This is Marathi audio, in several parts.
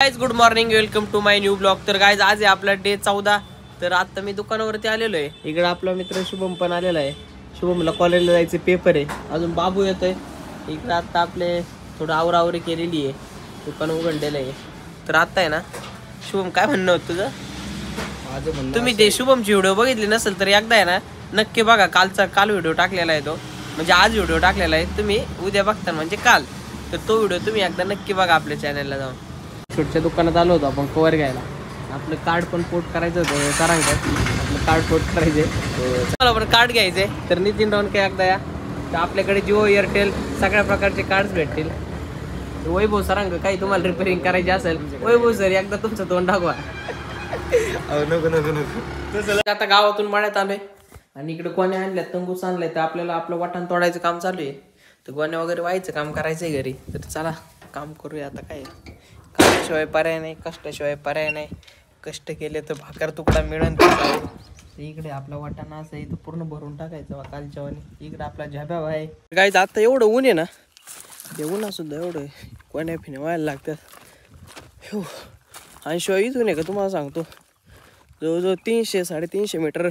Guys good morning, welcome to my new blog. तर गाइज आज आहे आपला डे 14. तर आता मी दुकानावरती आलेलो आहे. इकडे आपला मित्र शुभम पण आलेला आहे. शुभमला कॉलेजला जायचे पेपर आहे. अजून बाबू येतोय. इकडे आता आपले थोडं आवरावरी केलेली आहे. दुकान उघडलेलं आहे. तर आता आहे ना शुभम, काय म्हणणं होतं तुझं? तुम्ही ते शुभमची व्हिडिओ बघितली नसेल तर एकदा आहे ना नक्की बघा. काल व्हिडिओ टाकलेला आहे तो, म्हणजे आज व्हिडिओ टाकलेला आहे. तुम्ही उद्या बघता म्हणजे काल. तर तो व्हिडिओ तुम्ही एकदा नक्की बघा आपल्या चॅनलला जाऊन. छोटच्या दुकानात आलो होतो आपण कवर घ्यायला. आपलं कार्ड पण पोर्ट करायचं होतं सरांकडे. आपलं कार्ड पोर्ट करायचंय. चला बरं कार्ड घ्यायचंय. तर नितीन राऊंड काय एकदा या. तर आपल्याकडे जिओ, एअरटेल सगळ्या प्रकारचे कार्ड्स भेटतील. वैभव सरांग काही तुम्हाला रिपेअरिंग करायची असेल, वैभव सर एकदा तुमचं तोंड दाखवा. नको. आता गावातून मळ्यात आलोय आणि इकडे गोण्या आणल्यात, तंबूस आणलाय. तर आपल्याला आपलं वाटण तोडायचं काम चालू आहे. तर गोण्या वगैरे व्हायचं काम करायचंय घरी. तर चला काम करूया. आता काय कामाशिवाय पर्याय नाही, कष्टाशिवाय पर्याय नाही. कष्ट केले तर भाकर तुकडा मिळेल. इकडे आपला वाटाणा असं इथं पूर्ण भरून टाकायचं कालच्या वाणी. इकडे आपला झाब्या आहे. गाईज आता एवढं ऊन आहे ना, ते उन्हा सुद्धा एवढं कोण्या फिने व्हायला लागतात. हो, आणि शिवाय इथून आहे का तुम्हाला सांगतो जवळजवळ 300-350 मीटर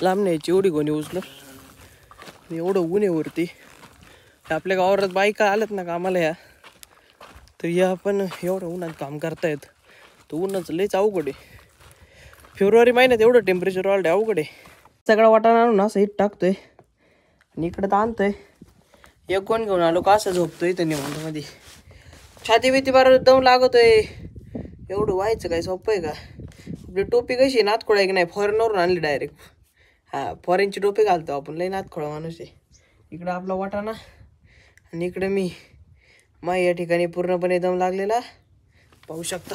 लांब न्यायची एवढी गोणी उचलून. एवढं ऊन आहे वरती. आपल्या गावात बायका आल्यात ना कामाला ह्या, तर या पण एवढं उन्हात काम करतायत. तर उन्हाचं लयच अवघड आहे. फेब्रुवारी महिन्यात एवढं टेम्परेचर वाढलं, अवघड आहे. सगळा वाटाणा आणून असं इथं टाकतोय आणि इकडं तर आणतोय. एक कोण घेऊन आलो का असं झोपतोय इथं निवांतमध्ये. छाती बिती बार दम लागतोय. एवढं व्हायचं काय सोपं आहे का? आपली टोपी कशी नातखोळा आहे की नाही, फॉरेनवरून आणली डायरेक्ट. हा, फॉरेनची टोपी घालतो आपण, लय नातखोळा माणूस आहे. इकडं आपला वाटाणा आणि इकडं मी. माय या ठिकाणी पूर्णपणे दम लागलेला पाहू शकता.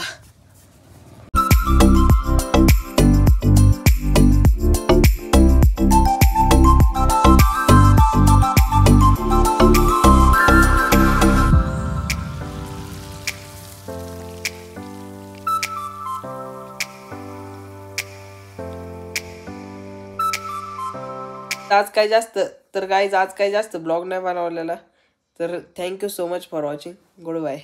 आज काय जास्त ब्लॉग नाही बनवलेला. तर thank you so much for watching. Good bye.